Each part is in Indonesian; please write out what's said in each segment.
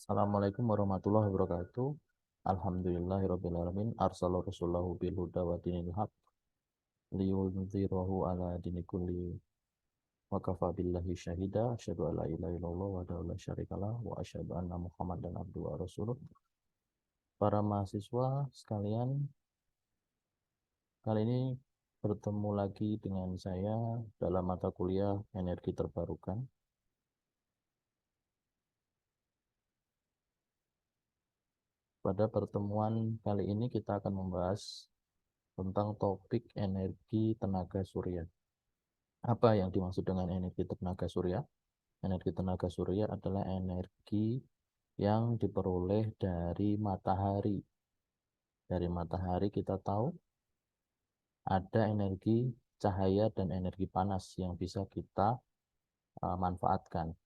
Assalamualaikum warahmatullahi wabarakatuh. Alhamdulillahirabbil alamin arsala rasulahu bil huda wa dinil haq liyunzirahu ala dini kulli wa kafa billahi syahida asyhadu an la ilaha illallah wa la syarikalah wa asyhadu anna muhammadan abduhu wa rasuluh. Para mahasiswa sekalian, kali ini bertemu lagi dengan saya dalam mata kuliah energi terbarukan. Pada pertemuan kali ini kita akan membahas tentang topik energi tenaga surya. Apa yang dimaksud dengan energi tenaga surya? Energi tenaga surya adalah energi yang diperoleh dari matahari. Dari matahari kita tahu ada energi cahaya dan energi panas yang bisa kita manfaatkan.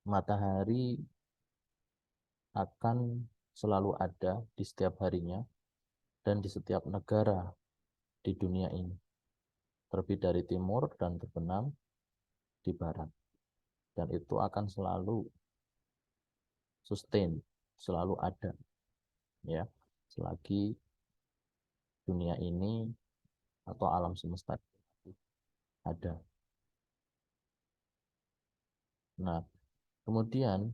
Matahari akan selalu ada di setiap harinya dan di setiap negara di dunia ini. Terbit dari timur dan terbenam di barat. Dan itu akan selalu sustain, selalu ada, ya, selagi dunia ini atau alam semesta ada. Nah, kemudian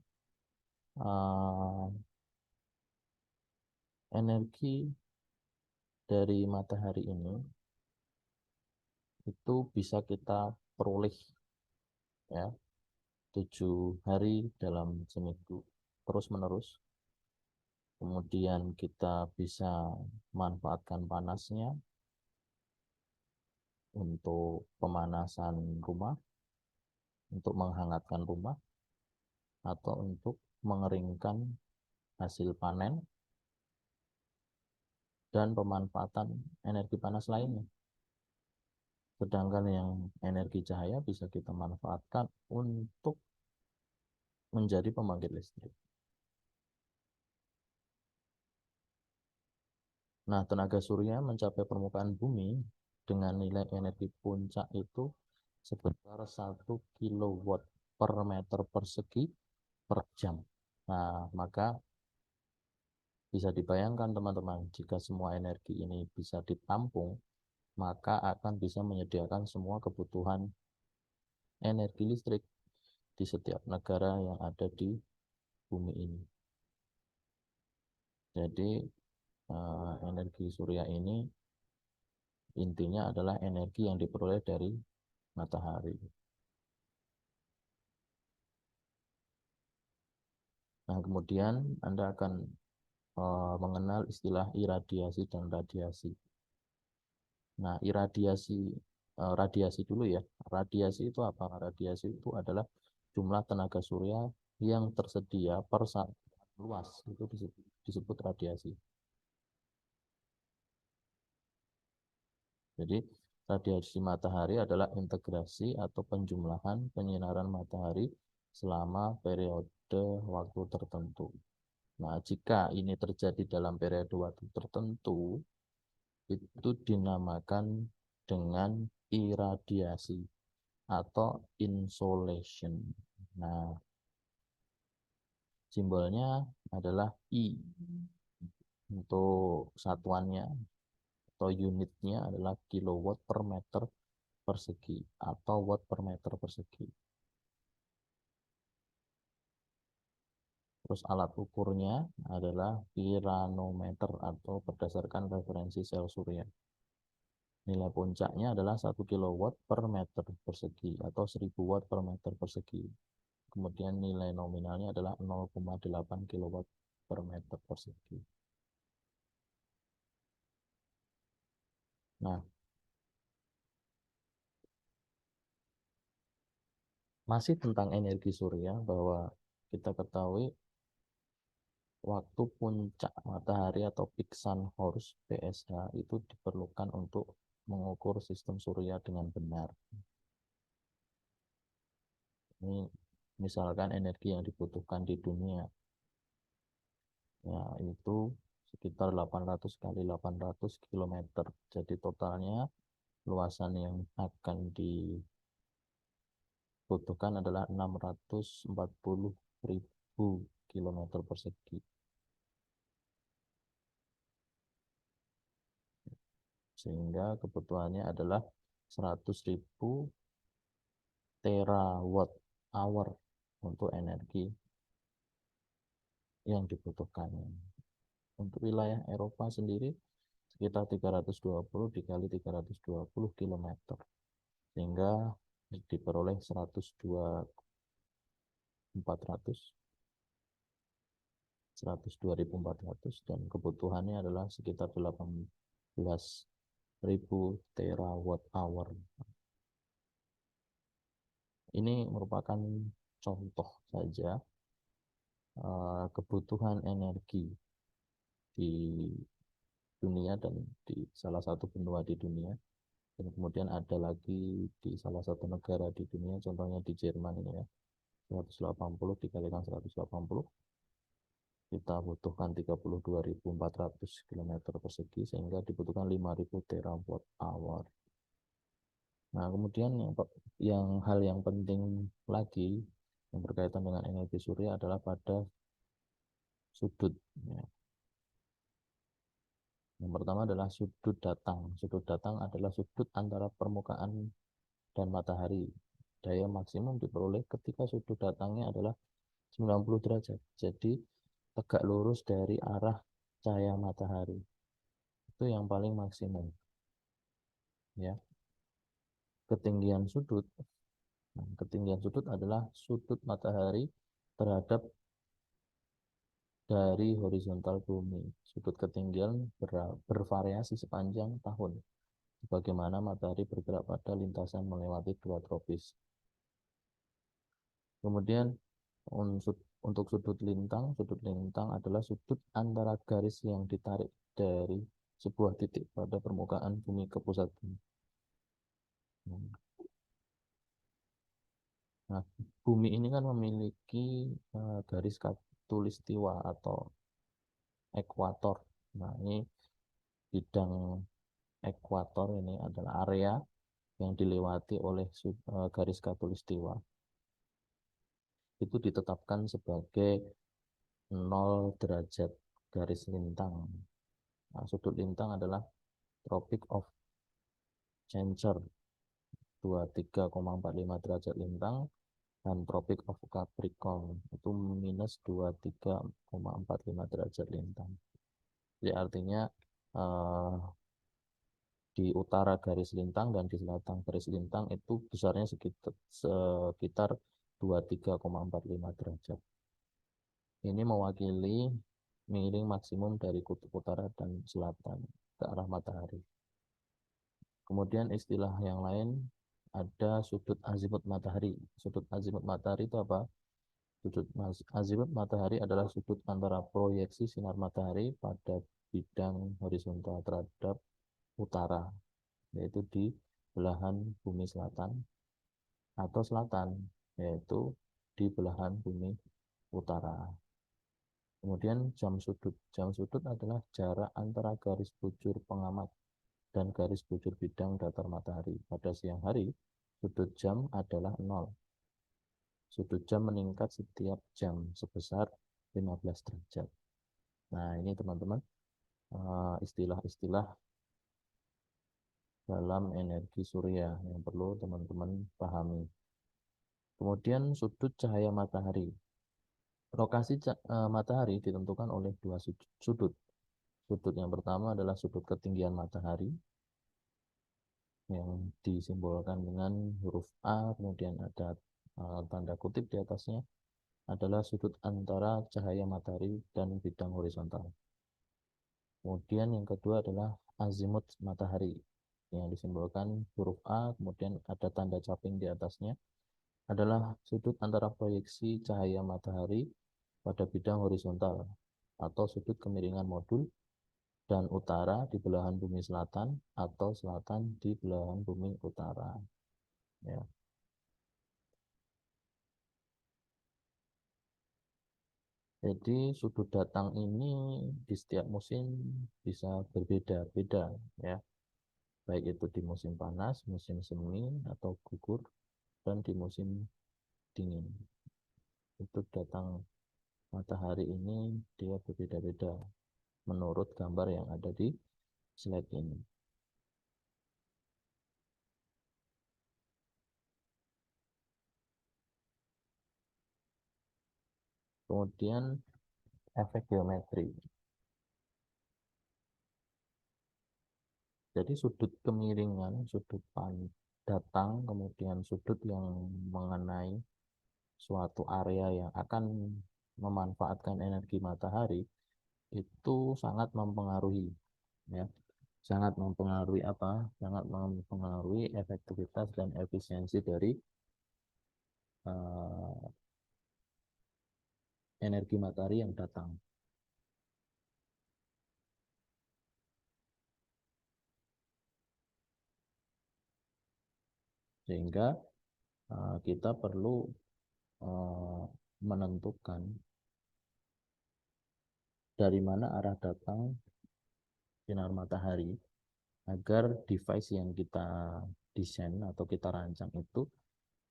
energi dari matahari ini itu bisa kita peroleh, ya, 7 hari dalam seminggu terus menerus. Kemudian kita bisa manfaatkan panasnya untuk pemanasan rumah, untuk menghangatkan rumah, atau untuk mengeringkan hasil panen dan pemanfaatan energi panas lainnya. Sedangkan yang energi cahaya bisa kita manfaatkan untuk menjadi pembangkit listrik. Nah, tenaga surya mencapai permukaan bumi dengan nilai energi puncak itu sebesar 1 kilowatt per meter persegi per jam. Nah, maka bisa dibayangkan teman-teman, jika semua energi ini bisa ditampung, maka akan bisa menyediakan semua kebutuhan energi listrik di setiap negara yang ada di bumi ini. Jadi energi surya ini intinya adalah energi yang diperoleh dari matahari. Nah, kemudian Anda akan mengenal istilah iradiasi dan radiasi. Nah, radiasi dulu ya. Radiasi itu apa? Radiasi itu adalah jumlah tenaga surya yang tersedia per satuan luas. Itu disebut radiasi. Jadi, radiasi matahari adalah integrasi atau penjumlahan penyinaran matahari selama periode waktu tertentu. Nah, jika ini terjadi dalam periode waktu tertentu, itu dinamakan dengan iradiasi atau insolation. Nah, simbolnya adalah I. Untuk satuannya atau unitnya adalah kilowatt per meter persegi atau watt per meter persegi. Terus alat ukurnya adalah piranometer atau berdasarkan referensi sel surya. Nilai puncaknya adalah 1 kilowatt per meter persegi atau 1000 watt per meter persegi. Kemudian nilai nominalnya adalah 0,8 kilowatt per meter persegi. Nah, masih tentang energi surya, bahwa kita ketahui waktu puncak matahari atau peak sun horse PSH itu diperlukan untuk mengukur sistem surya dengan benar. Ini misalkan energi yang dibutuhkan di dunia, ya, itu sekitar 800 kali 800 km. Jadi totalnya luasan yang akan dibutuhkan adalah 640.000 kilometer persegi. Sehingga kebutuhannya adalah 100.000 terawatt hour untuk energi yang dibutuhkan. Untuk wilayah Eropa sendiri sekitar 320 dikali 320 km, sehingga diperoleh 102.400 dan kebutuhannya adalah sekitar 18.000 terawatt hour. Ini merupakan contoh saja kebutuhan energi di dunia dan di salah satu benua di dunia. Dan kemudian ada lagi di salah satu negara di dunia, contohnya di Jerman ini ya, 180 dikalikan 180, kita butuhkan 32.400 km persegi, sehingga dibutuhkan 5.000 terawatt hour. Nah, kemudian hal yang penting lagi yang berkaitan dengan energi surya adalah pada sudut. Ya. Yang pertama adalah sudut datang. Sudut datang adalah sudut antara permukaan dan matahari. Daya maksimum diperoleh ketika sudut datangnya adalah 90 derajat. Jadi tegak lurus dari arah cahaya matahari. Itu yang paling maksimum. Ya. Ketinggian sudut. Nah, ketinggian sudut adalah sudut matahari terhadap dari horizontal bumi. Sudut ketinggian bervariasi sepanjang tahun, bagaimana matahari bergerak pada lintasan melewati dua tropis. Kemudian untuk sudut lintang adalah sudut antara garis yang ditarik dari sebuah titik pada permukaan bumi ke pusat bumi. Nah, bumi ini kan memiliki garis khatulistiwa atau ekuator. Nah, ini bidang ekuator ini adalah area yang dilewati oleh garis khatulistiwa. Itu ditetapkan sebagai 0 derajat garis lintang. Nah, sudut lintang adalah Tropic of Cancer 23,45 derajat lintang, dan Tropic of Capricorn itu minus 23,45 derajat lintang. Jadi artinya di utara garis lintang dan di selatan garis lintang itu besarnya sekitar 23,45 derajat. Ini mewakili miring maksimum dari kutub utara dan selatan ke arah matahari. Kemudian istilah yang lain ada sudut azimut matahari. Sudut azimut matahari itu apa? Sudut azimut matahari adalah sudut antara proyeksi sinar matahari pada bidang horizontal terhadap utara, yaitu di belahan bumi selatan, atau selatan, yaitu di belahan bumi utara. Kemudian jam sudut. Jam sudut adalah jarak antara garis bujur pengamat dan garis bujur bidang datar matahari. Pada siang hari, sudut jam adalah 0. Sudut jam meningkat setiap jam sebesar 15 derajat. Nah, ini teman-teman istilah-istilah dalam energi surya yang perlu teman-teman pahami. Kemudian sudut cahaya matahari. Lokasi matahari ditentukan oleh dua sudut. Sudut yang pertama adalah sudut ketinggian matahari yang disimbolkan dengan huruf A, kemudian ada tanda kutip di atasnya, adalah sudut antara cahaya matahari dan bidang horizontal. Kemudian yang kedua adalah azimut matahari yang disimbolkan huruf A, kemudian ada tanda caping di atasnya, adalah sudut antara proyeksi cahaya matahari pada bidang horizontal atau sudut kemiringan modul, dan utara di belahan bumi selatan atau selatan di belahan bumi utara. Ya. Jadi sudut datang ini di setiap musim bisa berbeda-beda ya. Baik itu di musim panas, musim semi atau gugur, dan di musim dingin. Sudut datang matahari ini dia berbeda-beda menurut gambar yang ada di slide ini. Kemudian efek geometri. Jadi sudut kemiringan, sudut datang, kemudian sudut yang mengenai suatu area yang akan memanfaatkan energi matahari itu sangat mempengaruhi, ya, sangat mempengaruhi apa? Sangat mempengaruhi efektivitas dan efisiensi dari uh, energi matahari yang datang. Sehingga kita perlu menentukan dari mana arah datang sinar matahari agar device yang kita desain atau kita rancang itu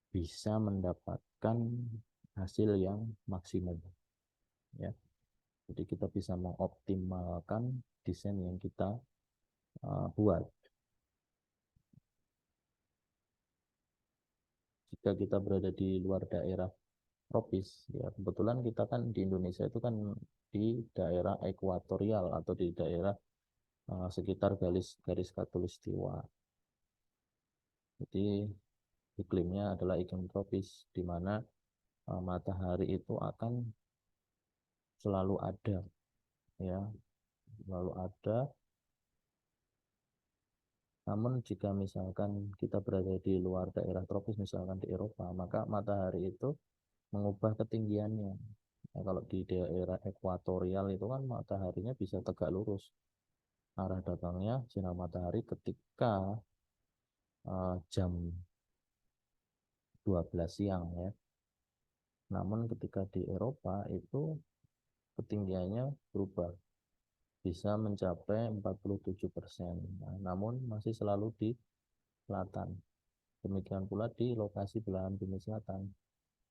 bisa mendapatkan hasil yang maksimum, ya. Jadi kita bisa mengoptimalkan desain yang kita buat. Jika kita berada di luar daerah tropis, ya kebetulan kita kan di Indonesia itu kan di daerah ekuatorial atau di daerah sekitar garis garis khatulistiwa. Jadi iklimnya adalah iklim tropis, di mana matahari itu akan selalu ada, ya, selalu ada. Namun jika misalkan kita berada di luar daerah tropis, misalkan di Eropa, maka matahari itu mengubah ketinggiannya. Nah, kalau di daerah ekuatorial itu kan mataharinya bisa tegak lurus arah datangnya sinar matahari ketika jam 12 siang, ya. Namun ketika di Eropa itu ketinggiannya berubah, bisa mencapai 47%. Nah, namun masih selalu di selatan. Demikian pula di lokasi belahan bumi selatan.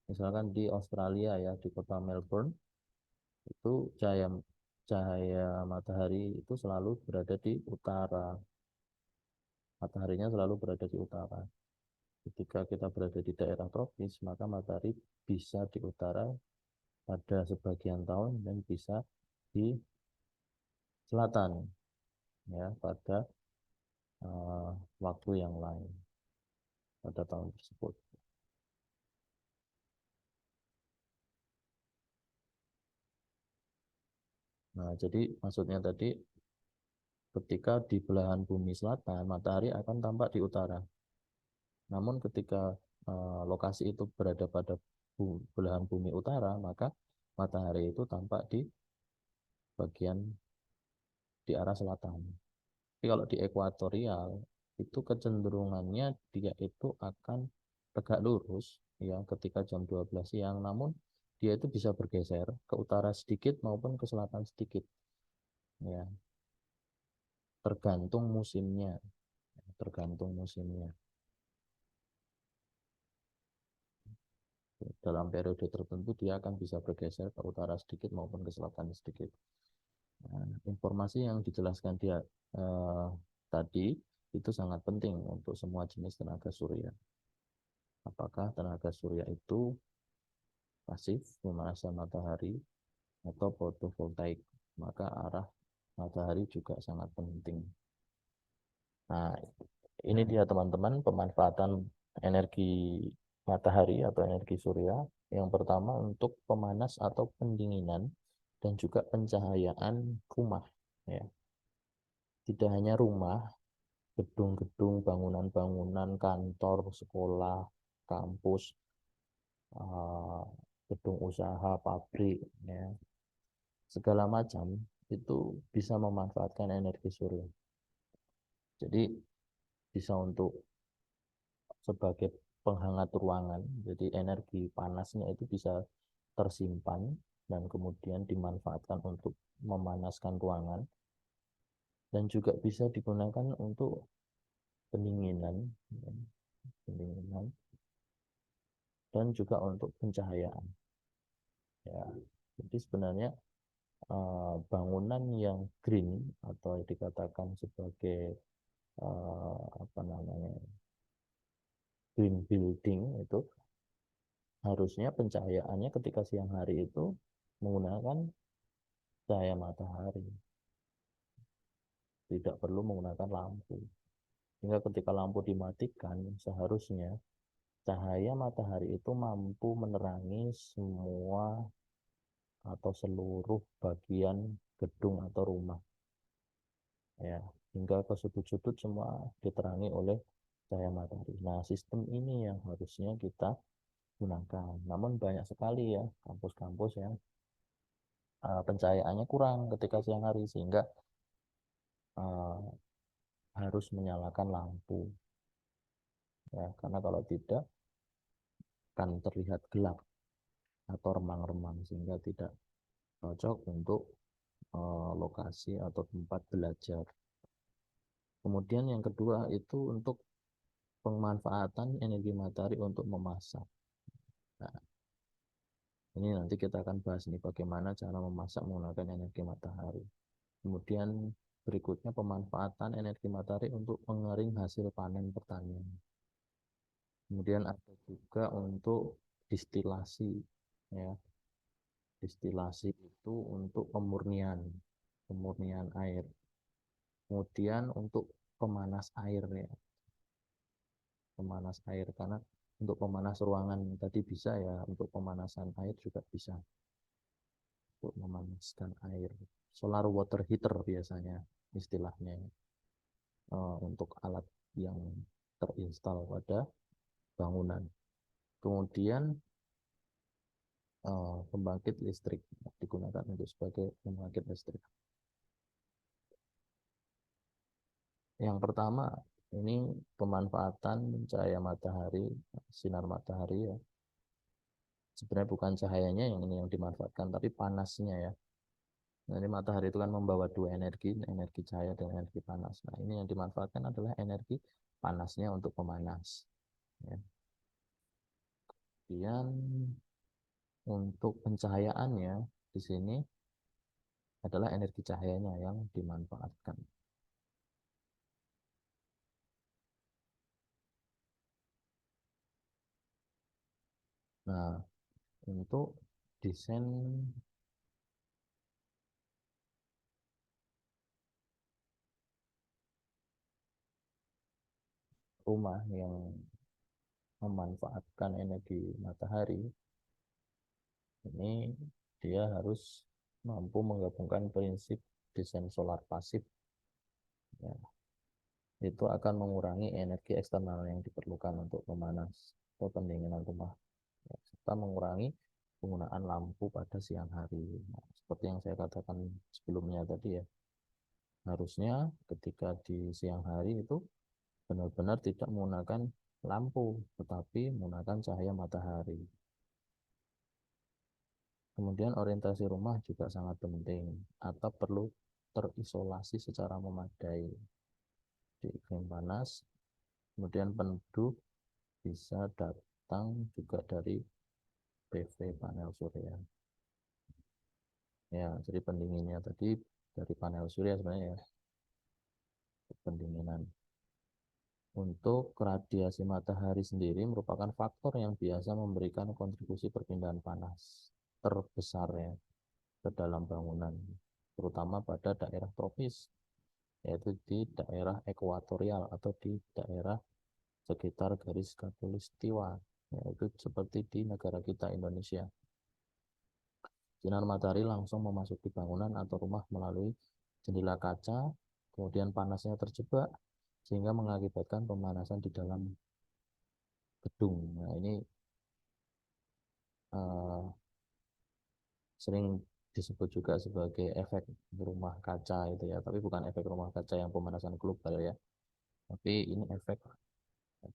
Misalkan di Australia, ya, di kota Melbourne, itu cahaya cahaya matahari itu selalu berada di utara. Mataharinya selalu berada di utara. Ketika kita berada di daerah tropis, maka matahari bisa di utara pada sebagian tahun dan bisa di selatan, ya, pada uh, waktu yang lain pada tahun tersebut. Nah, jadi maksudnya tadi ketika di belahan bumi selatan, matahari akan tampak di utara. Namun ketika lokasi itu berada pada belahan bumi utara, maka matahari itu tampak di bagian di arah selatan. Tapi kalau di ekuatorial itu kecenderungannya dia itu akan tegak lurus, ya, ketika jam 12 siang, namun dia itu bisa bergeser ke utara sedikit maupun ke selatan sedikit, ya, tergantung musimnya, tergantung musimnya. Dalam periode tertentu dia akan bisa bergeser ke utara sedikit maupun ke selatan sedikit. Nah, informasi yang dijelaskan dia tadi itu sangat penting untuk semua jenis tenaga surya. Apakah tenaga surya itu pasif, pemanasan matahari, atau fotovoltaik? Maka arah matahari juga sangat penting. Nah, ini dia teman-teman pemanfaatan energi matahari atau energi surya. Yang pertama untuk pemanas atau pendinginan dan juga pencahayaan rumah, ya. Tidak hanya rumah, gedung-gedung, bangunan-bangunan, kantor, sekolah, kampus, eh, gedung usaha, pabrik, ya, segala macam itu bisa memanfaatkan energi surya. Jadi bisa untuk sebagai penghangat ruangan, jadi energi panasnya itu bisa tersimpan dan kemudian dimanfaatkan untuk memanaskan ruangan, dan juga bisa digunakan untuk pendinginan, ya, pendinginan dan juga untuk pencahayaan, ya. Jadi sebenarnya bangunan yang green atau dikatakan sebagai apa namanya green building itu harusnya pencahayaannya ketika siang hari itu menggunakan cahaya matahari, tidak perlu menggunakan lampu. Sehingga ketika lampu dimatikan, seharusnya cahaya matahari itu mampu menerangi semua atau seluruh bagian gedung atau rumah, ya, hingga ke sudut-sudut semua diterangi oleh cahaya matahari. Nah, sistem ini yang harusnya kita gunakan. Namun banyak sekali ya kampus-kampus yang pencahayaannya kurang ketika siang hari, sehingga uh, harus menyalakan lampu, ya, karena kalau tidak akan terlihat gelap atau remang-remang, sehingga tidak cocok untuk lokasi atau tempat belajar. Kemudian yang kedua itu untuk pemanfaatan energi matahari untuk memasak. Nah, ini nanti kita akan bahas nih bagaimana cara memasak menggunakan energi matahari. Kemudian berikutnya pemanfaatan energi matahari untuk pengering hasil panen pertanian. Kemudian ada juga untuk distilasi, ya. Distilasi itu untuk pemurnian air. Kemudian untuk pemanas air, ya, pemanas air, karena untuk pemanas ruangan tadi bisa, ya, untuk pemanasan air juga bisa untuk memanaskan air. Solar water heater biasanya istilahnya, untuk alat yang terinstal pada bangunan. Kemudian pembangkit listrik digunakan untuk sebagai pembangkit listrik. Yang pertama ini pemanfaatan cahaya matahari, sinar matahari, ya. Sebenarnya bukan cahayanya yang ini yang dimanfaatkan, tapi panasnya, ya. Nah, ini matahari itu kan membawa dua energi, energi cahaya dan energi panas. Nah, ini yang dimanfaatkan adalah energi panasnya untuk pemanas, ya. Kemudian untuk pencahayaannya di sini adalah energi cahayanya yang dimanfaatkan. Nah, untuk desain rumah yang memanfaatkan energi matahari, ini dia harus mampu menggabungkan prinsip desain solar pasif, ya. Itu akan mengurangi energi eksternal yang diperlukan untuk memanas atau pendinginan rumah, ya, serta mengurangi penggunaan lampu pada siang hari. Nah, seperti yang saya katakan sebelumnya tadi, ya, harusnya ketika di siang hari itu benar-benar tidak menggunakan lampu, tetapi menggunakan cahaya matahari. Kemudian orientasi rumah juga sangat penting. Atap perlu terisolasi secara memadai di iklim panas. Kemudian peneduh bisa datang juga dari PV panel surya. Ya, jadi pendinginnya tadi dari panel surya sebenarnya, ya, pendinginan. Untuk radiasi matahari sendiri merupakan faktor yang biasa memberikan kontribusi perpindahan panas terbesar, ya, ke dalam bangunan, terutama pada daerah tropis, yaitu di daerah ekuatorial atau di daerah sekitar garis khatulistiwa, yaitu seperti di negara kita Indonesia. Sinar matahari langsung memasuki bangunan atau rumah melalui jendela kaca, kemudian panasnya terjebak sehingga mengakibatkan pemanasan di dalam gedung. Nah, ini uh, sering disebut juga sebagai efek rumah kaca itu, ya, tapi bukan efek rumah kaca yang pemanasan global, ya, tapi ini efek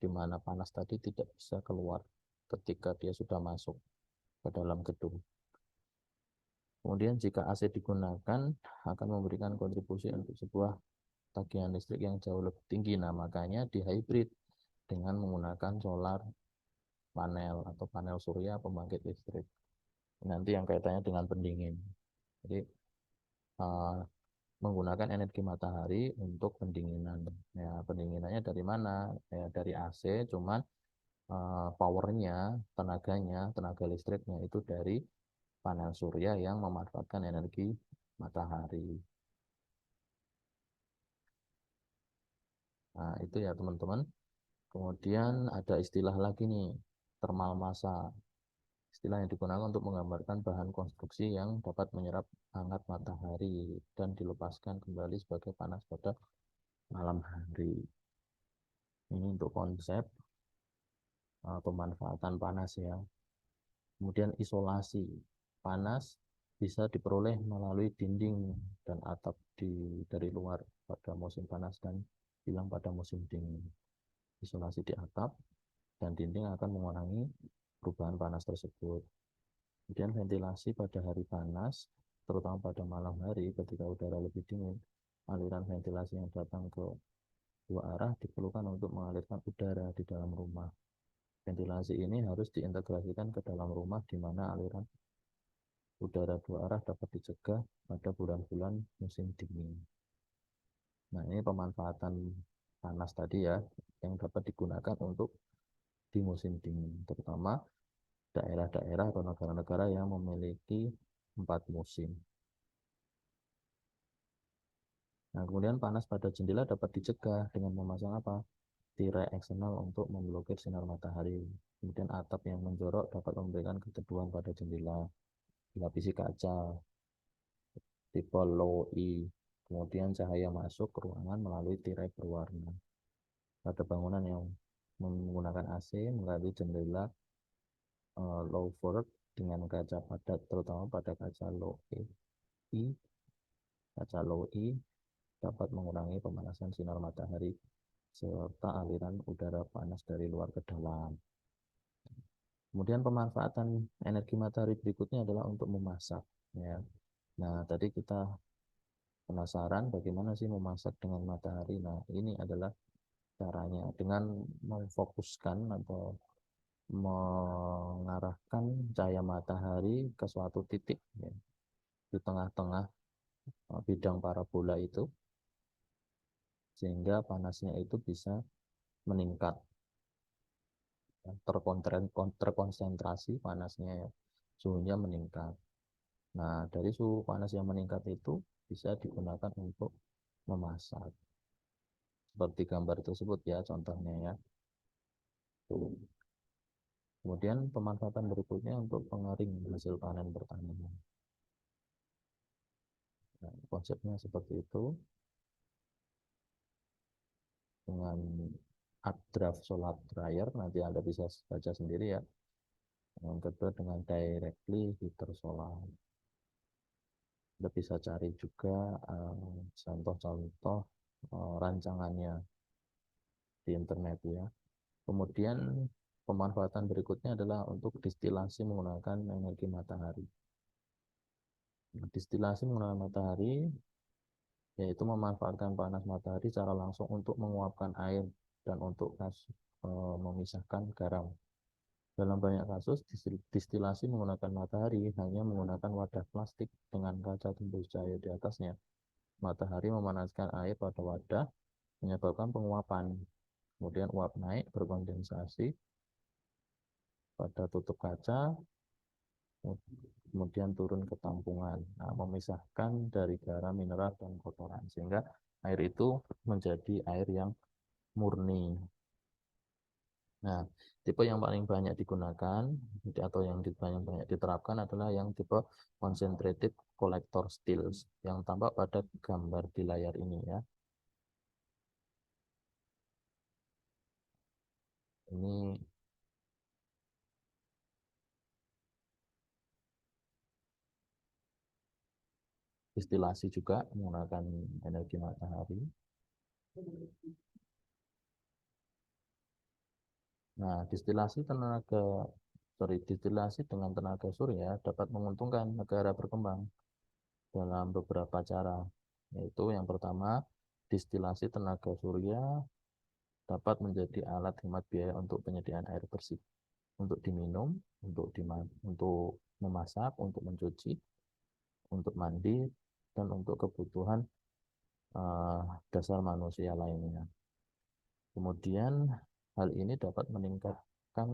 di mana panas tadi tidak bisa keluar ketika dia sudah masuk ke dalam gedung. Kemudian jika AC digunakan akan memberikan kontribusi untuk sebuah tagihan listrik yang jauh lebih tinggi. Nah, makanya di hybrid dengan menggunakan solar panel atau panel surya pembangkit listrik. nanti yang kaitannya dengan pendingin. Jadi uh, menggunakan energi matahari untuk pendinginan. Ya, pendinginannya dari mana? Ya, dari AC, cuman powernya, tenaganya, tenaga listriknya itu dari panel surya yang memanfaatkan energi matahari. Nah, itu ya teman-teman. Kemudian ada istilah lagi nih, thermal massa. Istilah yang digunakan untuk menggambarkan bahan konstruksi yang dapat menyerap hangat matahari dan dilepaskan kembali sebagai panas pada malam hari. Ini untuk konsep pemanfaatan panas ya. Kemudian isolasi. Panas bisa diperoleh melalui dinding dan atap dari luar pada musim panas dan hilang pada musim dingin. Isolasi di atap dan dinding akan mengurangi perubahan panas tersebut. Kemudian ventilasi pada hari panas, terutama pada malam hari ketika udara lebih dingin, aliran ventilasi yang datang ke dua arah diperlukan untuk mengalirkan udara di dalam rumah. Ventilasi ini harus diintegrasikan ke dalam rumah di mana aliran udara dua arah dapat dicegah pada bulan-bulan musim dingin. Nah, ini pemanfaatan panas tadi ya, yang dapat digunakan untuk di musim dingin, terutama daerah-daerah atau negara-negara yang memiliki 4 musim. Nah, kemudian panas pada jendela dapat dicegah dengan memasang apa? Tirai eksternal untuk memblokir sinar matahari. Kemudian atap yang menjorok dapat memberikan keteduhan pada jendela. Dilapisi kaca, tipe low E. Kemudian cahaya masuk ke ruangan melalui tirai berwarna. Pada bangunan yang menggunakan AC melalui jendela louvered dengan kaca padat, terutama pada kaca low E. Kaca low E dapat mengurangi pemanasan sinar matahari serta aliran udara panas dari luar ke dalam. Kemudian pemanfaatan energi matahari berikutnya adalah untuk memasak. Ya. Nah, tadi kita penasaran bagaimana sih memasak dengan matahari. Nah, ini adalah caranya dengan memfokuskan atau mengarahkan cahaya matahari ke suatu titik ya, di tengah-tengah bidang parabola itu, sehingga panasnya itu bisa meningkat, terkonsentrasi panasnya ya, suhunya meningkat. Nah, dari suhu panas yang meningkat itu bisa digunakan untuk memasak. Seperti gambar tersebut ya contohnya ya. Kemudian pemanfaatan berikutnya untuk pengering hasil panen pertanian. Nah, konsepnya seperti itu dengan updraft solar dryer, nanti Anda bisa baca sendiri ya. Yang kedua dengan directly heater solar. Anda bisa cari juga contoh-contoh rancangannya di internet ya. Kemudian pemanfaatan berikutnya adalah untuk distilasi menggunakan energi matahari. Distilasi menggunakan matahari yaitu memanfaatkan panas matahari secara langsung untuk menguapkan air dan untuk memisahkan garam. Dalam banyak kasus, distilasi menggunakan matahari hanya menggunakan wadah plastik dengan kaca tembus cahaya di atasnya. Matahari memanaskan air pada wadah, menyebabkan penguapan. Kemudian uap naik berkondensasi pada tutup kaca, kemudian turun ke tampungan. Nah, memisahkan dari garam, mineral, dan kotoran. Sehingga air itu menjadi air yang murni. Nah, tipe yang paling banyak digunakan atau yang paling banyak diterapkan adalah yang tipe concentrated collector stills yang tampak pada gambar di layar ini ya. Ini distilasi juga menggunakan energi matahari. Nah, distilasi dengan tenaga surya dapat menguntungkan negara berkembang dalam beberapa cara. Yaitu yang pertama, distilasi tenaga surya dapat menjadi alat hemat biaya untuk penyediaan air bersih, untuk diminum, untuk memasak, untuk mencuci, untuk mandi, dan untuk kebutuhan dasar manusia lainnya. Kemudian hal ini dapat meningkatkan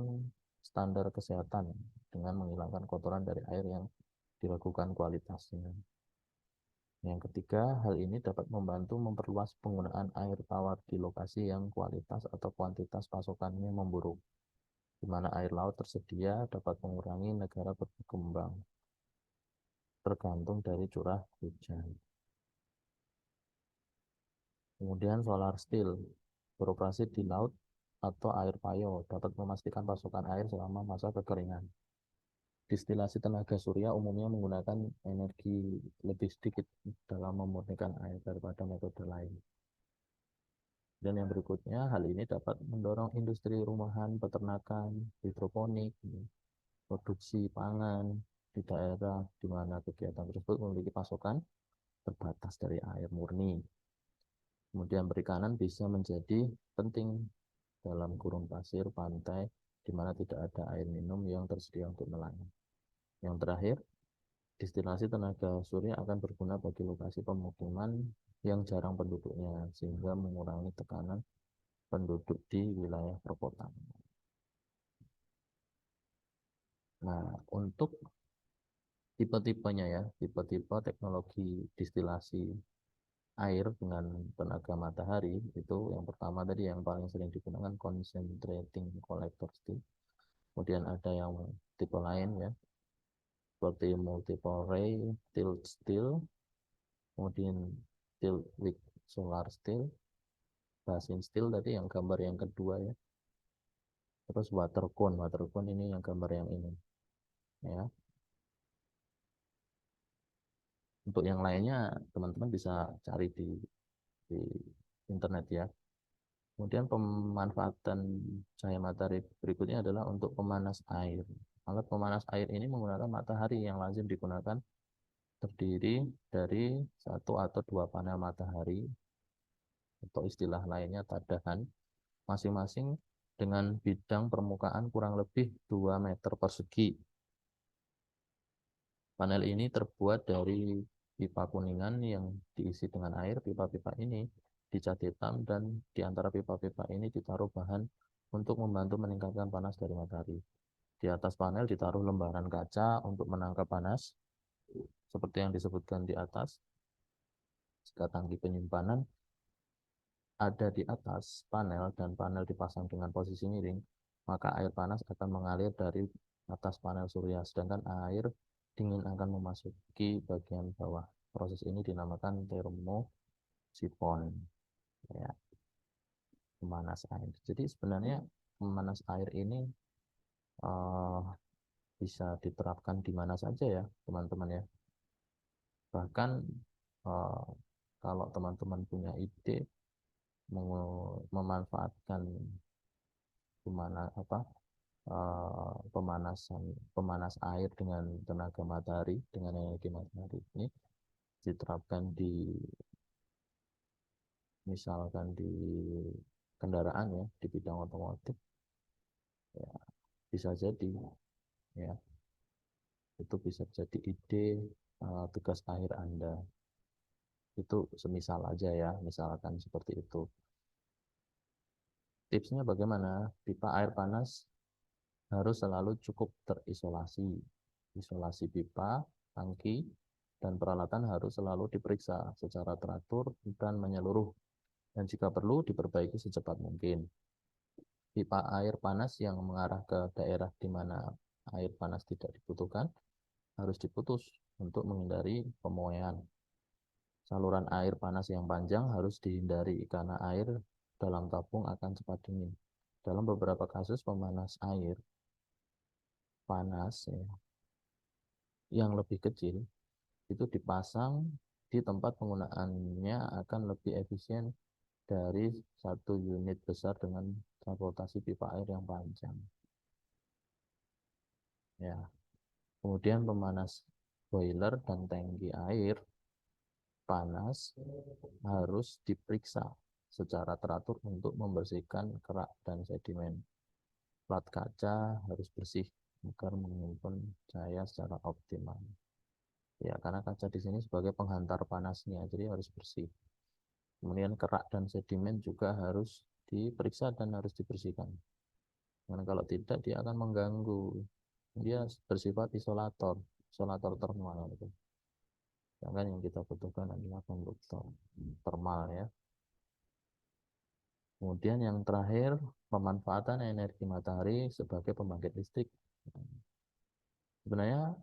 standar kesehatan dengan menghilangkan kotoran dari air yang diragukan kualitasnya. Yang ketiga, hal ini dapat membantu memperluas penggunaan air tawar di lokasi yang kualitas atau kuantitas pasokannya memburuk, di mana air laut tersedia dapat mengurangi negara berkembang, tergantung dari curah hujan. Kemudian solar steel, beroperasi di laut atau air payo, dapat memastikan pasokan air selama masa kekeringan. Distilasi tenaga surya umumnya menggunakan energi lebih sedikit dalam memurnikan air daripada metode lain. Dan yang berikutnya, hal ini dapat mendorong industri rumahan, peternakan, hidroponik, produksi pangan di daerah di mana kegiatan tersebut memiliki pasokan terbatas dari air murni. Kemudian perikanan bisa menjadi penting dalam gurun pasir pantai di mana tidak ada air minum yang tersedia untuk nelayan. Yang terakhir, destilasi tenaga surya akan berguna bagi lokasi pemukiman yang jarang penduduknya sehingga mengurangi tekanan penduduk di wilayah perkotaan. Nah, untuk tipe-tipenya ya, tipe-tipe teknologi destilasi air dengan tenaga matahari itu yang pertama tadi yang paling sering digunakan concentrating collector steel. Kemudian ada yang tipe lain ya, seperti multiple ray tilt steel, kemudian tilt wick solar steel, basin steel tadi yang gambar yang kedua ya. Terus water cone ini yang gambar yang ini ya. Untuk yang lainnya teman-teman bisa cari di internet ya. Kemudian pemanfaatan cahaya matahari berikutnya adalah untuk pemanas air. Alat pemanas air ini menggunakan matahari yang lazim digunakan terdiri dari satu atau dua panel matahari atau istilah lainnya tadahan masing-masing dengan bidang permukaan kurang lebih 2 meter persegi. Panel ini terbuat dari pipa kuningan yang diisi dengan air. Pipa-pipa ini dicat hitam dan di antara pipa-pipa ini ditaruh bahan untuk membantu meningkatkan panas dari matahari. Di atas panel ditaruh lembaran kaca untuk menangkap panas, seperti yang disebutkan di atas. Jika tangki penyimpanan ada di atas panel dan panel dipasang dengan posisi miring, maka air panas akan mengalir dari atas panel surya, sedangkan air dingin akan memasuki bagian bawah. Proses ini dinamakan termosifon, ya, pemanas air. Jadi sebenarnya pemanas air ini uh, bisa diterapkan di mana saja ya, teman-teman ya. Bahkan uh, kalau teman-teman punya ide memanfaatkan pemanas air dengan tenaga matahari dengan energi matahari ini diterapkan di misalkan di kendaraan ya di bidang otomotif ya bisa jadi ya itu bisa jadi ide tugas akhir Anda itu semisal aja ya misalkan seperti itu. Tipsnya bagaimana? Pipa air panas harus selalu cukup terisolasi. Isolasi pipa, tangki, dan peralatan harus selalu diperiksa secara teratur dan menyeluruh. Dan jika perlu diperbaiki secepat mungkin. Pipa air panas yang mengarah ke daerah di mana air panas tidak dibutuhkan harus diputus untuk menghindari pemoean. Saluran air panas yang panjang harus dihindari karena air dalam tabung akan cepat dingin. Dalam beberapa kasus pemanas air panas ya, yang lebih kecil itu dipasang di tempat penggunaannya akan lebih efisien dari satu unit besar dengan transportasi pipa air yang panjang. Ya, kemudian pemanas boiler dan tangki air panas harus diperiksa secara teratur untuk membersihkan kerak dan sedimen. Plat kaca harus bersih agar menyimpan cahaya secara optimal. Ya, karena kaca di sini sebagai penghantar panasnya, jadi harus bersih. Kemudian kerak dan sedimen juga harus diperiksa dan harus dibersihkan. Karena kalau tidak dia akan mengganggu. Dia bersifat isolator, isolator termal itu. Sedangkan yang kita butuhkan adalah konduktor termal ya. Kemudian yang terakhir, pemanfaatan energi matahari sebagai pembangkit listrik. Sebenarnya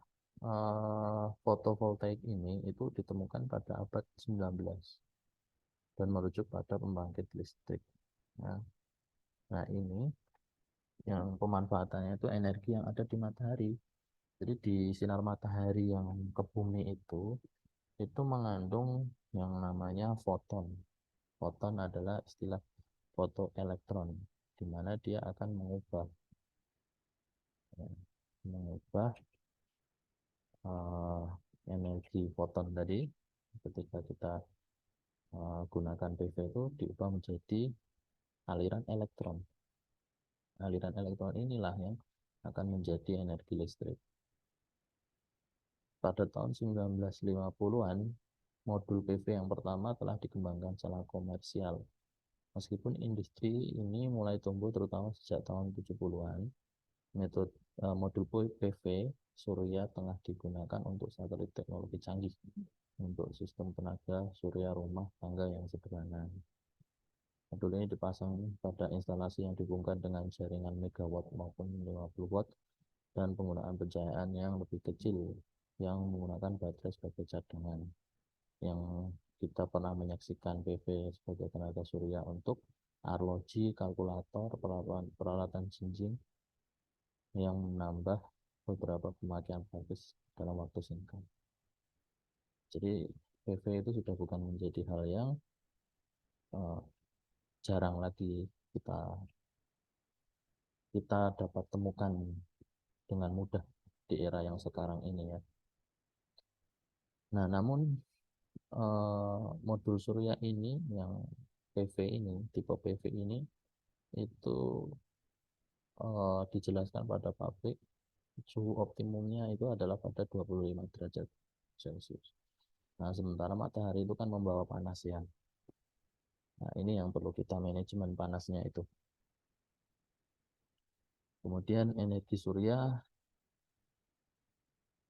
fotovoltaik ini itu ditemukan pada abad 19 dan merujuk pada pembangkit listrik. Ya. Nah ini yang pemanfaatannya itu energi yang ada di matahari. Jadi di sinar matahari yang ke bumi itu mengandung yang namanya foton. Foton adalah istilah fotoelektron, di mana dia akan ya, mengubah uh, energi foton tadi ketika kita gunakan PV itu diubah menjadi aliran elektron. Aliran elektron inilah yang akan menjadi energi listrik. Pada tahun 1950-an, modul PV yang pertama telah dikembangkan secara komersial. Meskipun industri ini mulai tumbuh terutama sejak tahun 70-an, modul PV surya tengah digunakan untuk satelit teknologi canggih untuk sistem tenaga surya rumah tangga yang sederhana. Modul ini dipasang pada instalasi yang dihubungkan dengan jaringan megawatt maupun 50 watt dan penggunaan pencahayaan yang lebih kecil yang menggunakan baterai sebagai cadangan. Yang kita pernah menyaksikan PV sebagai tenaga surya untuk arloji, kalkulator, peralatan jinjing yang menambah beberapa pemakaian praktis dalam waktu singkat. Jadi PV itu sudah bukan menjadi hal yang uh, jarang lagi kita kita dapat temukan dengan mudah di era yang sekarang ini ya. Nah, namun modul surya ini yang PV ini, tipe PV ini itu dijelaskan pada pabrik suhu optimumnya itu adalah pada 25 derajat Celcius. Nah, sementara matahari itu kan membawa panas ya. Nah, ini yang perlu kita manajemen panasnya itu. Kemudian energi surya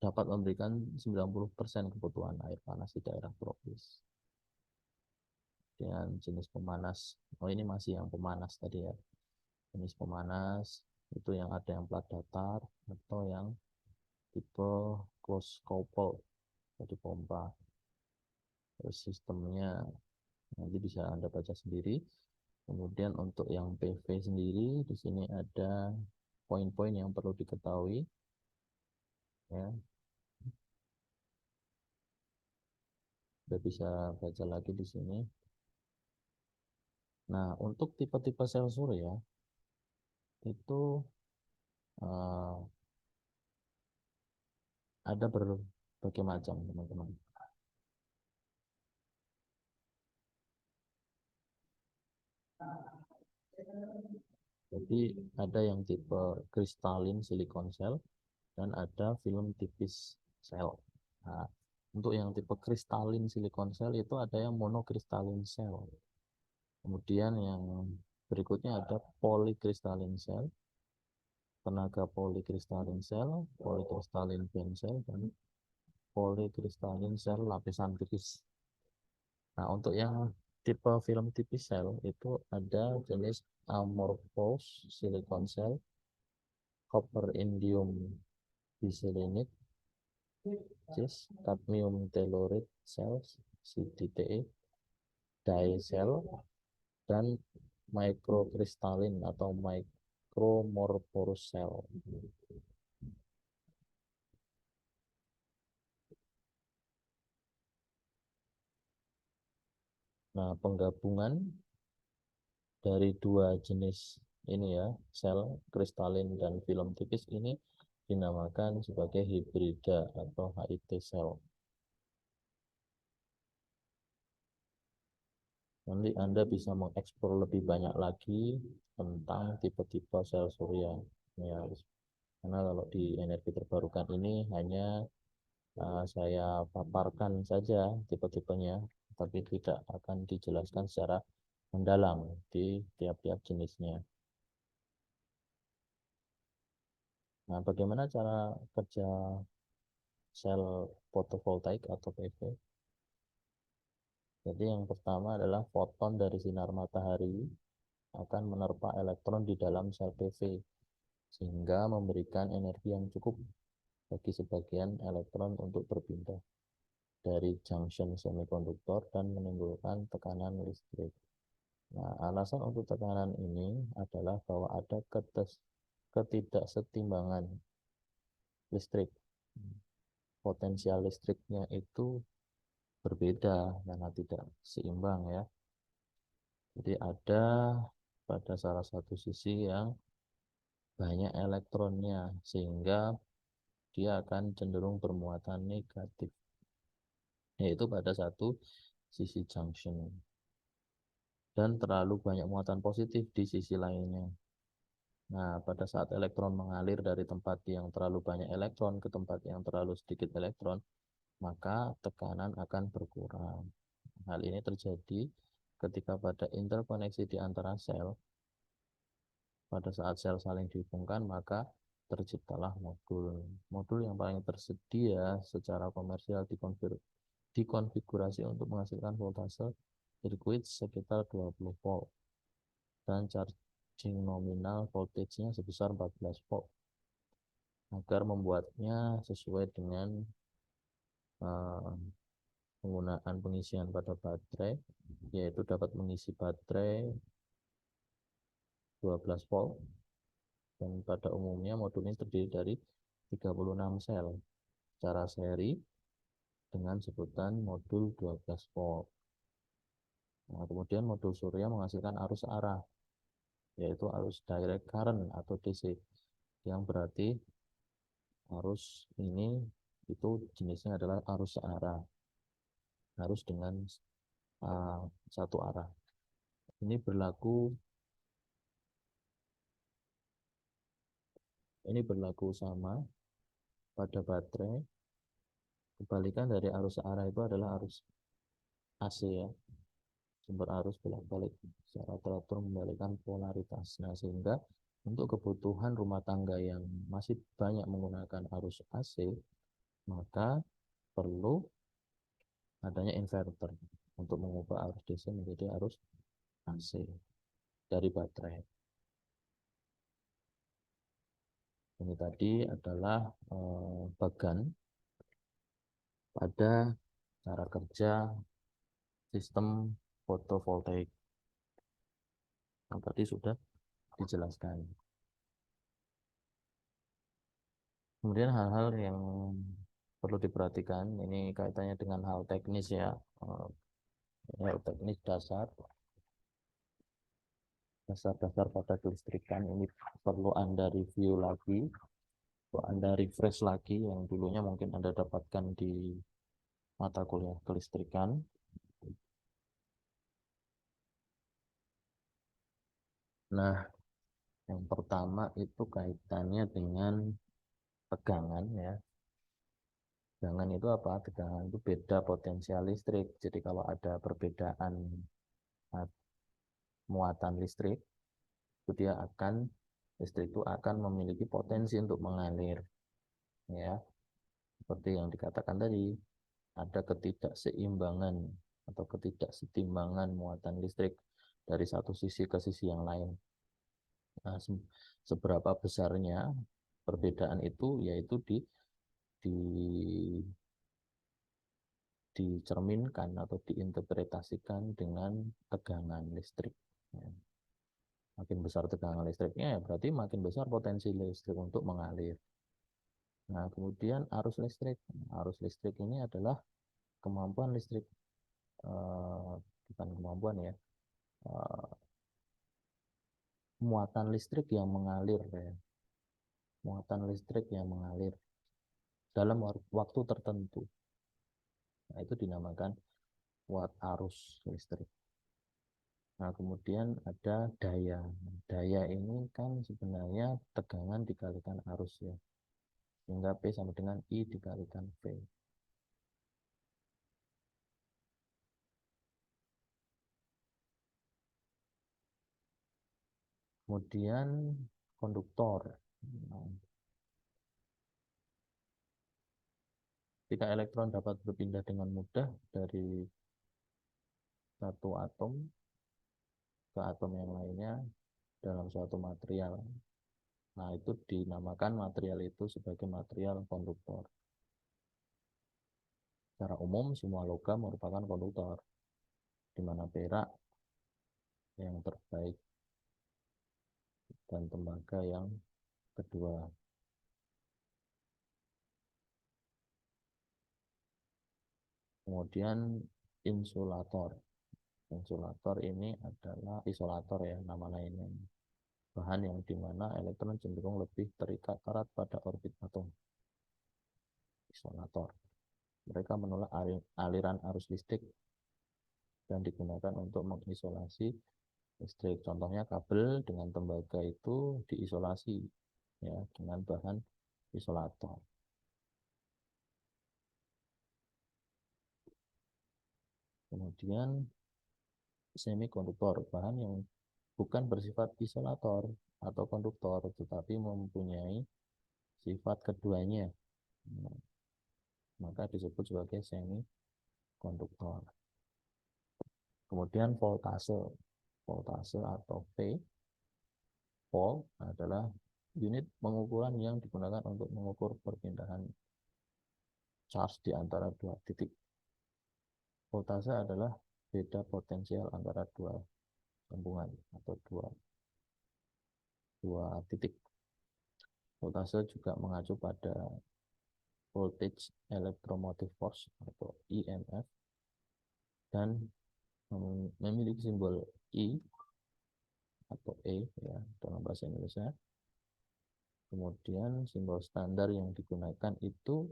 dapat memberikan 90% kebutuhan air panas di daerah tropis. Dan jenis pemanas, oh ini masih yang pemanas tadi ya. Jenis pemanas itu yang ada yang plat datar atau yang tipe close couple, jadi pompa. Terus sistemnya nanti bisa Anda baca sendiri. Kemudian untuk yang PV sendiri di sini ada poin-poin yang perlu diketahui ya. Anda bisa baca lagi di sini. Nah, untuk tipe-tipe sel surya itu uh, ada berbagai macam, teman-teman. Jadi ada yang tipe kristalin silikon cell dan ada film tipis sel. Nah, untuk yang tipe kristalin silikon cell itu ada yang monokristalin cell. Kemudian yang berikutnya ada polikristalin cell, tenaga polikristalin cell, polikristalin band cell, dan polikristalin cell lapisan tipis. Nah, untuk yang tipe film tipis sel itu ada jenis amorphous silicon cell, copper indium biselenide, cis, cadmium telluride cells, CDTE, dye cell, dan microcrystalline atau micromorphorus cell. Nah, penggabungan dari dua jenis ini ya, sel kristalin dan film tipis ini dinamakan sebagai hibrida atau HIT cell. Nanti Anda bisa mengeksplor lebih banyak lagi tentang tipe-tipe sel surya. Ya, Karena kalau di energi terbarukan ini hanya saya paparkan saja tipe-tipenya, tapi tidak akan dijelaskan secara mendalam di tiap-tiap jenisnya. Nah, bagaimana cara kerja sel fotovoltaik atau PV? Jadi yang pertama adalah foton dari sinar matahari akan menerpa elektron di dalam sel PV sehingga memberikan energi yang cukup bagi sebagian elektron untuk berpindah dari junction semikonduktor dan menimbulkan tekanan listrik. Nah, alasan untuk tekanan ini adalah bahwa ada ketidaksetimbangan listrik. Potensial listriknya itu berbeda karena tidak seimbang ya. Jadi ada pada salah satu sisi yang banyak elektronnya sehingga dia akan cenderung bermuatan negatif, yaitu pada satu sisi junction, dan terlalu banyak muatan positif di sisi lainnya. Nah, pada saat elektron mengalir dari tempat yang terlalu banyak elektron ke tempat yang terlalu sedikit elektron, maka tekanan akan berkurang. Hal ini terjadi ketika pada interkoneksi di antara sel. Pada saat sel saling dihubungkan, maka terciptalah modul. Modul yang paling tersedia secara komersial dikonfigurasi untuk menghasilkan voltase sirkuit sekitar 20 volt dan charging nominal voltage-nya sebesar 14 volt agar membuatnya sesuai dengan uh, penggunaan pengisian pada baterai, yaitu dapat mengisi baterai 12 volt, dan pada umumnya modul ini terdiri dari 36 sel secara seri dengan sebutan modul 12 volt. Nah, kemudian modul surya menghasilkan arus arah, yaitu arus direct current atau DC, yang berarti arus ini itu jenisnya adalah arus arah, harus dengan satu arah. Ini berlaku sama pada baterai. Kebalikan dari arus arah itu adalah arus AC ya, sumber arus bolak-balik secara teratur membalikkan polaritas. Nah, sehingga untuk kebutuhan rumah tangga yang masih banyak menggunakan arus AC, maka perlu adanya inverter untuk mengubah arus DC menjadi arus AC dari baterai. Ini tadi adalah bagan pada cara kerja sistem fotovoltaik yang tadi sudah dijelaskan. Kemudian hal-hal yang perlu diperhatikan, ini kaitannya dengan hal teknis ya, hal teknis dasar pada kelistrikan ini perlu Anda review lagi, perlu Anda refresh lagi yang dulunya mungkin Anda dapatkan di mata kuliah kelistrikan. Nah, yang pertama itu kaitannya dengan tegangan ya. Tegangan itu apa? Tegangan itu beda potensial listrik. Jadi kalau ada perbedaan muatan listrik, itu listrik itu akan memiliki potensi untuk mengalir. Ya, seperti yang dikatakan tadi, ada ketidakseimbangan atau ketidaksetimbangan muatan listrik dari satu sisi ke sisi yang lain. Nah, seberapa besarnya perbedaan itu yaitu di dicerminkan atau diinterpretasikan dengan tegangan listrik. Ya. Makin besar tegangan listriknya ya berarti makin besar potensi listrik untuk mengalir. Nah, kemudian arus listrik. Arus listrik ini adalah kemampuan listrik, bukan kemampuan ya, eh, muatan listrik yang mengalir ya. Muatan listrik yang mengalir dalam waktu tertentu. Nah, itu dinamakan watt arus listrik. Nah, kemudian ada daya. Daya ini kan sebenarnya tegangan dikalikan arus ya. Sehingga P sama dengan I dikalikan V. Kemudian konduktor. Nah, ketika elektron dapat berpindah dengan mudah dari satu atom ke atom yang lainnya dalam suatu material. Nah, itu dinamakan material itu sebagai material konduktor. Secara umum, semua logam merupakan konduktor, di mana perak yang terbaik dan tembaga yang kedua. Kemudian insulator. Insulator ini adalah isolator ya, nama lainnya. Bahan yang dimana elektron cenderung lebih terikat erat pada orbit atom. Isolator. Mereka menolak aliran arus listrik dan digunakan untuk mengisolasi listrik. Contohnya kabel dengan tembaga itu diisolasi ya dengan bahan isolator. Kemudian semikonduktor, bahan yang bukan bersifat isolator atau konduktor, tetapi mempunyai sifat keduanya. Nah, maka disebut sebagai semikonduktor. Kemudian voltase. Voltase atau V, volt adalah unit pengukuran yang digunakan untuk mengukur perpindahan charge di antara dua titik. Voltase adalah beda potensial antara dua sambungan atau dua titik. Voltase juga mengacu pada voltage electromotive force atau EMF dan memiliki simbol I atau E ya dalam bahasa Indonesia. Kemudian simbol standar yang digunakan itu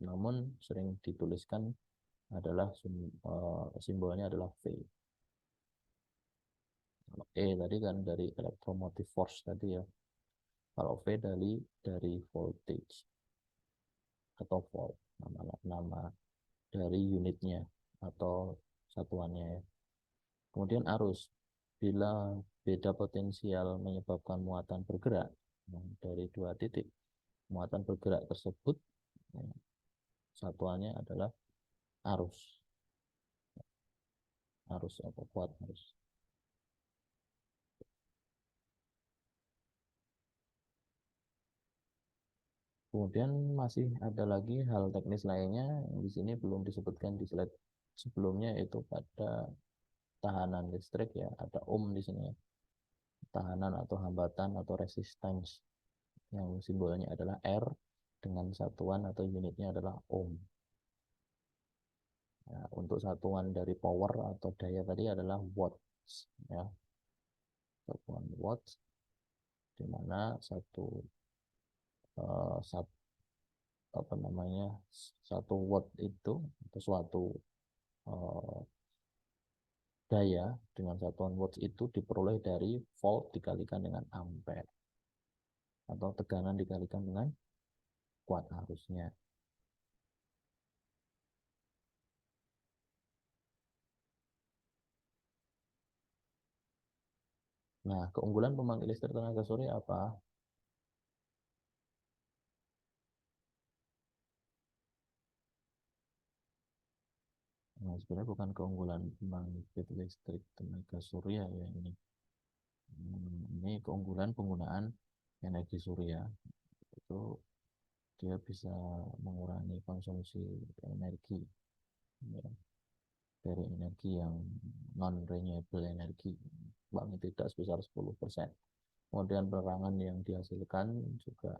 namun sering dituliskan adalah simbolnya adalah V. Kalau E tadi kan dari electromotive force tadi ya. Kalau V dari voltage atau volt, nama dari unitnya atau satuannya ya. Kemudian arus, bila beda potensial menyebabkan muatan bergerak dari dua titik, muatan bergerak tersebut ya, satuannya adalah arus, arus atau kuat arus. Kemudian masih ada lagi hal teknis lainnya yang di sini belum disebutkan di slide sebelumnya, itu pada tahanan listrik ya, ada ohm di sini ya. Tahanan atau hambatan atau resistance yang simbolnya adalah R dengan satuan atau unitnya adalah ohm. Ya, untuk satuan dari power atau daya tadi adalah watts ya. Satuan watts di mana uh, satu apa namanya satu watt itu atau suatu uh, daya dengan satuan watts itu diperoleh dari volt dikalikan dengan ampere atau tegangan dikalikan dengan kuat arusnya. Nah, keunggulan pembangkit listrik tenaga surya apa? Nah, sebenarnya bukan keunggulan pembangkit listrik tenaga surya ya ini. Ini keunggulan penggunaan energi surya. Itu dia bisa mengurangi konsumsi energi ya, dari energi yang non renewable energi paling tidak sebesar 10%. Kemudian penerangan yang dihasilkan juga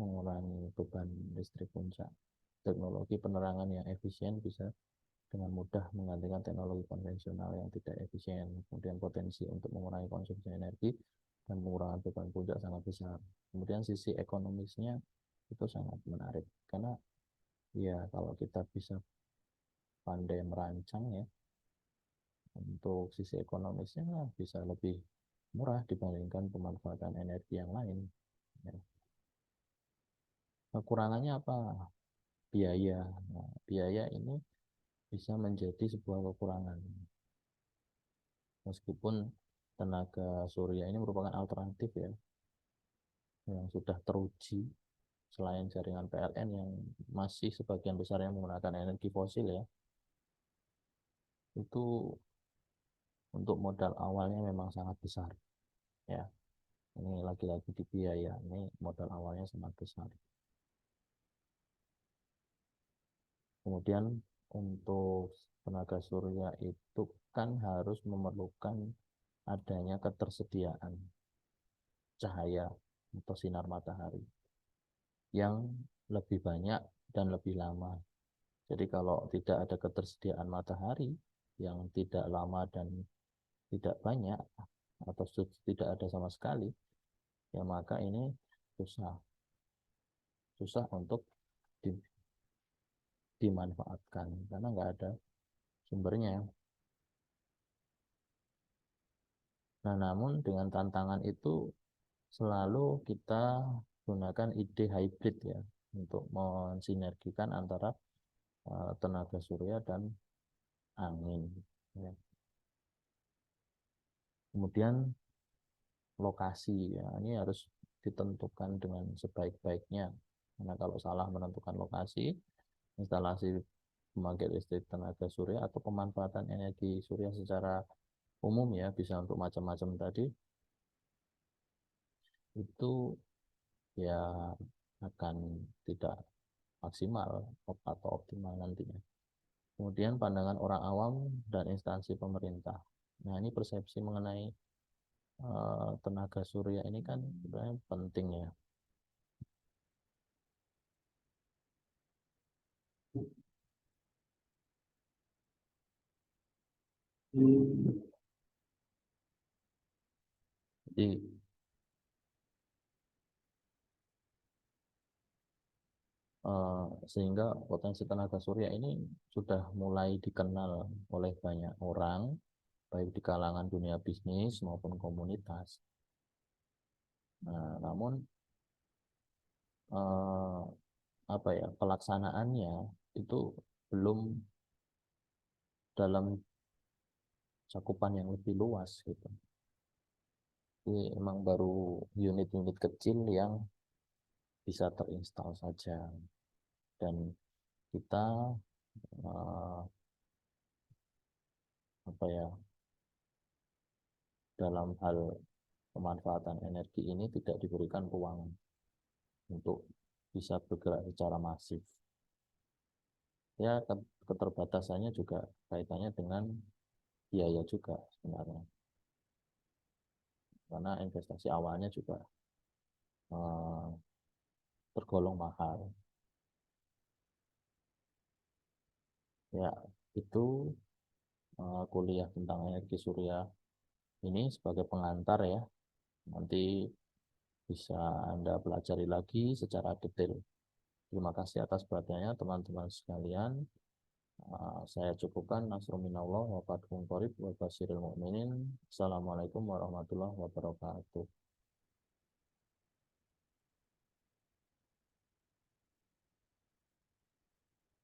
mengurangi beban listrik puncak. Teknologi penerangan yang efisien bisa dengan mudah menggantikan teknologi konvensional yang tidak efisien. Kemudian potensi untuk mengurangi konsumsi energi dan pengurangan beban puncak sangat besar. Kemudian sisi ekonomisnya itu sangat menarik karena ya kalau kita bisa pandai merancang ya, Untuk sisi ekonomisnya bisa lebih murah dibandingkan pemanfaatan energi yang lain. Ya. Kekurangannya apa? Biaya. Nah, biaya ini bisa menjadi sebuah kekurangan. Meskipun tenaga surya ini merupakan alternatif ya, yang sudah teruji selain jaringan PLN yang masih sebagian besar yang menggunakan energi fosil ya, itu untuk modal awalnya memang sangat besar ya. Ini lagi-lagi di biaya, ini modal awalnya sangat besar. Kemudian untuk tenaga surya itu kan harus memerlukan adanya ketersediaan cahaya atau sinar matahari yang lebih banyak dan lebih lama. Jadi kalau tidak ada ketersediaan matahari yang tidak lama dan tidak banyak atau tidak ada sama sekali, ya maka ini susah susah untuk dimanfaatkan karena nggak ada sumbernya. Nah, namun dengan tantangan itu selalu kita gunakan ide hybrid ya untuk mensinergikan antara tenaga surya dan angin. Ya. Kemudian lokasi ya ini harus ditentukan dengan sebaik-baiknya. Karena kalau salah menentukan lokasi, instalasi pembangkit listrik tenaga surya atau pemanfaatan energi surya secara umum ya bisa untuk macam-macam tadi itu ya akan tidak maksimal atau optimal nantinya. Kemudian pandangan orang awam dan instansi pemerintah. Nah ini persepsi mengenai tenaga surya ini kan sebenarnya penting ya. Jadi sehingga potensi tenaga surya ini sudah mulai dikenal oleh banyak orang, baik di kalangan dunia bisnis maupun komunitas. Nah, namun eh, apa ya pelaksanaannya itu belum dalam cakupan yang lebih luas gitu. Jadi emang baru unit-unit kecil yang bisa terinstal saja dan kita eh, apa ya dalam hal pemanfaatan energi ini tidak diberikan ruang untuk bisa bergerak secara masif. Ya, keterbatasannya juga kaitannya dengan biaya juga sebenarnya. Karena investasi awalnya juga eh, tergolong mahal. Ya, itu kuliah tentang energi surya ini sebagai pengantar ya. Nanti bisa Anda pelajari lagi secara detail. Terima kasih atas perhatiannya teman-teman sekalian. Saya cukupkan. Nasruminallah wa fathun qarib wa basyiril mu'minin. Assalamualaikum warahmatullahi wabarakatuh.